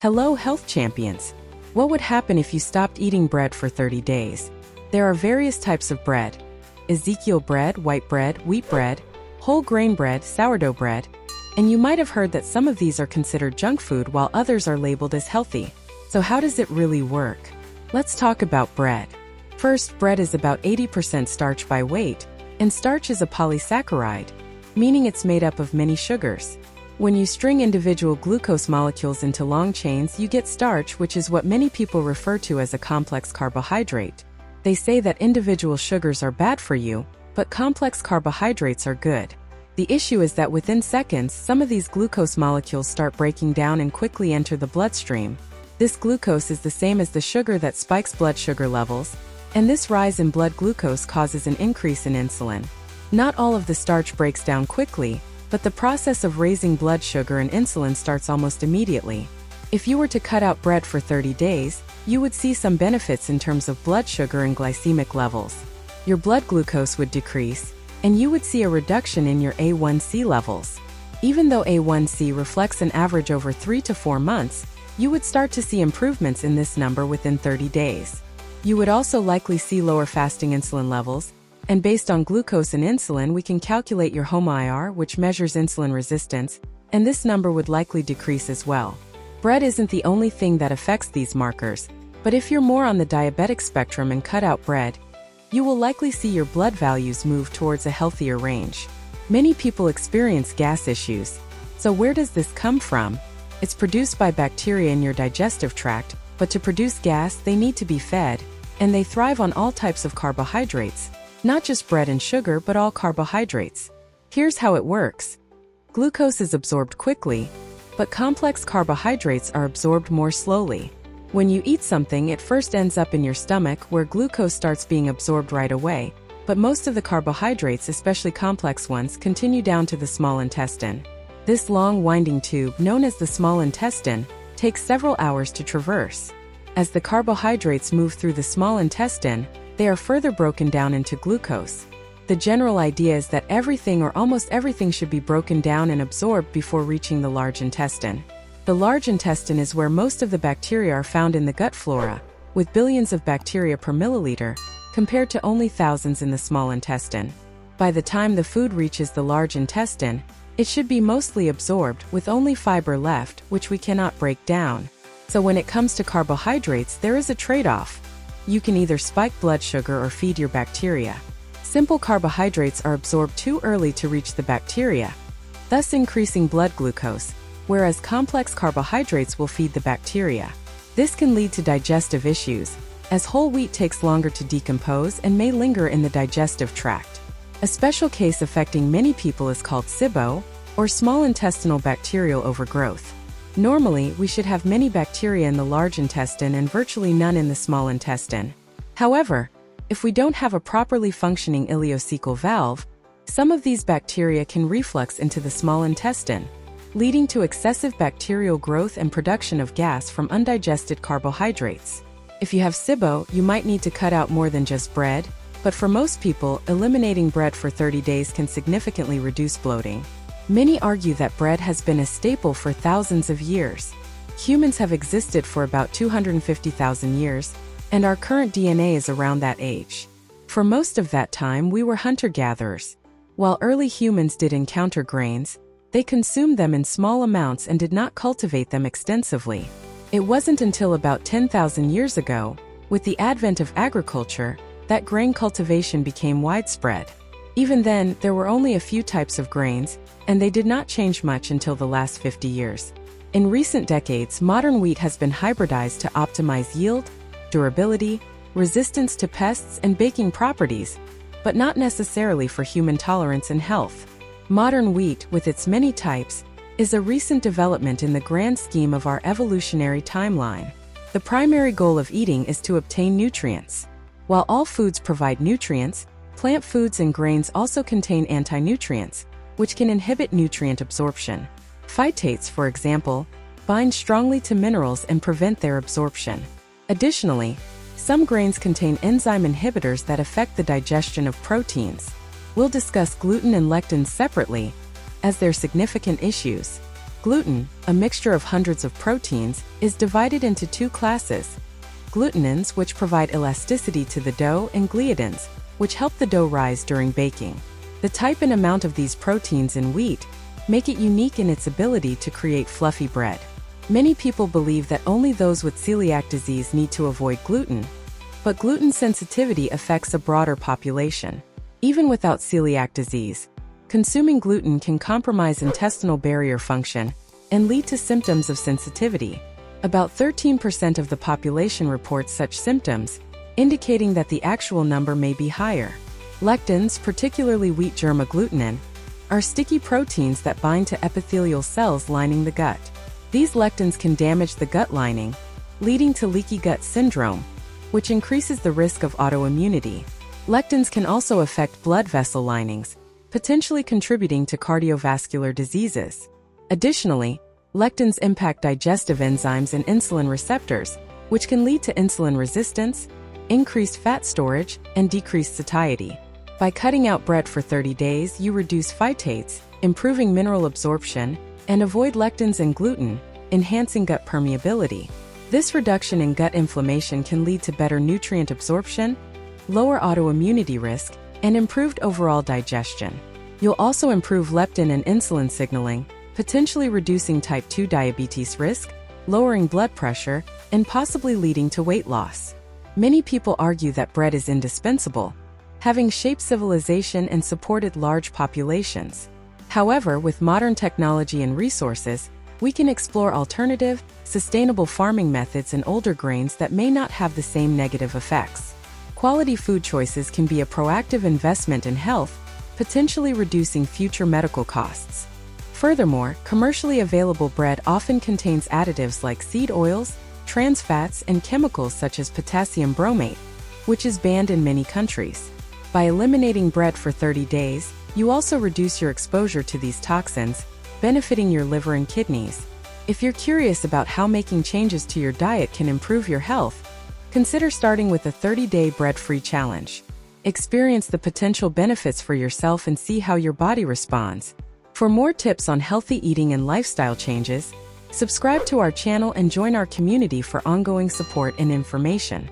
Hello, health champions! What would happen if you stopped eating bread for 30 days? There are various types of bread: Ezekiel bread, white bread, wheat bread, whole grain bread, sourdough bread, and you might have heard that some of these are considered junk food while others are labeled as healthy. So how does it really work? Let's talk about bread. First, bread is about 80% starch by weight, and starch is a polysaccharide, meaning it's made up of many sugars. When you string individual glucose molecules into long chains, you get starch, which is what many people refer to as a complex carbohydrate. They say that individual sugars are bad for you, but complex carbohydrates are good. The issue is that within seconds, some of these glucose molecules start breaking down and quickly enter the bloodstream. This glucose is the same as the sugar that spikes blood sugar levels, and this rise in blood glucose causes an increase in insulin. Not all of the starch breaks down quickly, but the process of raising blood sugar and insulin starts almost immediately. If you were to cut out bread for 30 days, you would see some benefits in terms of blood sugar and glycemic levels. Your blood glucose would decrease, and you would see a reduction in your A1C levels. Even though A1C reflects an average over 3 to 4 months, you would start to see improvements in this number within 30 days. You would also likely see lower fasting insulin levels, and based on glucose and insulin, we can calculate your HOMA-IR, which measures insulin resistance, and this number would likely decrease as well. Bread isn't the only thing that affects these markers, but if you're more on the diabetic spectrum and cut out bread, you will likely see your blood values move towards a healthier range. Many people experience gas issues. So where does this come from? It's produced by bacteria in your digestive tract, but to produce gas, they need to be fed, and they thrive on all types of carbohydrates. Not just bread and sugar, but all carbohydrates. Here's how it works. Glucose is absorbed quickly, but complex carbohydrates are absorbed more slowly. When you eat something, it first ends up in your stomach, where glucose starts being absorbed right away, but most of the carbohydrates, especially complex ones, continue down to the small intestine. This long, winding tube, known as the small intestine, takes several hours to traverse. As the carbohydrates move through the small intestine, they are further broken down into glucose. The general idea is that everything or almost everything should be broken down and absorbed before reaching the large intestine. The large intestine is where most of the bacteria are found in the gut flora, with billions of bacteria per milliliter, compared to only thousands in the small intestine. By the time the food reaches the large intestine, it should be mostly absorbed, with only fiber left, which we cannot break down. So when it comes to carbohydrates, there is a trade-off. You can either spike blood sugar or feed your bacteria. Simple carbohydrates are absorbed too early to reach the bacteria, thus increasing blood glucose, whereas complex carbohydrates will feed the bacteria. This can lead to digestive issues, as whole wheat takes longer to decompose and may linger in the digestive tract. A special case affecting many people is called SIBO, or small intestinal bacterial overgrowth. Normally, we should have many bacteria in the large intestine and virtually none in the small intestine. However, if we don't have a properly functioning ileocecal valve, some of these bacteria can reflux into the small intestine, leading to excessive bacterial growth and production of gas from undigested carbohydrates. If you have SIBO, you might need to cut out more than just bread, but for most people, eliminating bread for 30 days can significantly reduce bloating. Many argue that bread has been a staple for thousands of years. Humans have existed for about 250,000 years, and our current DNA is around that age. For most of that time, we were hunter-gatherers. While early humans did encounter grains, they consumed them in small amounts and did not cultivate them extensively. It wasn't until about 10,000 years ago, with the advent of agriculture, that grain cultivation became widespread. Even then, there were only a few types of grains, and they did not change much until the last 50 years. In recent decades, modern wheat has been hybridized to optimize yield, durability, resistance to pests, and baking properties, but not necessarily for human tolerance and health. Modern wheat, with its many types, is a recent development in the grand scheme of our evolutionary timeline. The primary goal of eating is to obtain nutrients. While all foods provide nutrients, plant foods and grains also contain antinutrients, which can inhibit nutrient absorption. Phytates, for example, bind strongly to minerals and prevent their absorption. Additionally, some grains contain enzyme inhibitors that affect the digestion of proteins. We'll discuss gluten and lectins separately, as they're significant issues. Gluten, a mixture of hundreds of proteins, is divided into two classes: glutenins, which provide elasticity to the dough, and gliadins, which help the dough rise during baking. The type and amount of these proteins in wheat make it unique in its ability to create fluffy bread. Many people believe that only those with celiac disease need to avoid gluten, but gluten sensitivity affects a broader population. Even without celiac disease, consuming gluten can compromise intestinal barrier function and lead to symptoms of sensitivity. About 13% of the population reports such symptoms, indicating that the actual number may be higher. Lectins, particularly wheat germ agglutinin, are sticky proteins that bind to epithelial cells lining the gut. These lectins can damage the gut lining, leading to leaky gut syndrome, which increases the risk of autoimmunity. Lectins can also affect blood vessel linings, potentially contributing to cardiovascular diseases. Additionally, lectins impact digestive enzymes and insulin receptors, which can lead to insulin resistance, increased fat storage, and decreased satiety. By cutting out bread for 30 days, you reduce phytates, improving mineral absorption, and avoid lectins and gluten, enhancing gut permeability. This reduction in gut inflammation can lead to better nutrient absorption, lower autoimmunity risk, and improved overall digestion. You'll also improve leptin and insulin signaling, potentially reducing type 2 diabetes risk, lowering blood pressure, and possibly leading to weight loss. Many people argue that bread is indispensable, having shaped civilization and supported large populations. However, with modern technology and resources, we can explore alternative, sustainable farming methods and older grains that may not have the same negative effects. Quality food choices can be a proactive investment in health, potentially reducing future medical costs. Furthermore, commercially available bread often contains additives like seed oils, trans fats, and chemicals such as potassium bromate, which is banned in many countries. By eliminating bread for 30 days, you also reduce your exposure to these toxins, benefiting your liver and kidneys. If you're curious about how making changes to your diet can improve your health, consider starting with a 30-day bread-free challenge. Experience the potential benefits for yourself and see how your body responds. For more tips on healthy eating and lifestyle changes, subscribe to our channel and join our community for ongoing support and information.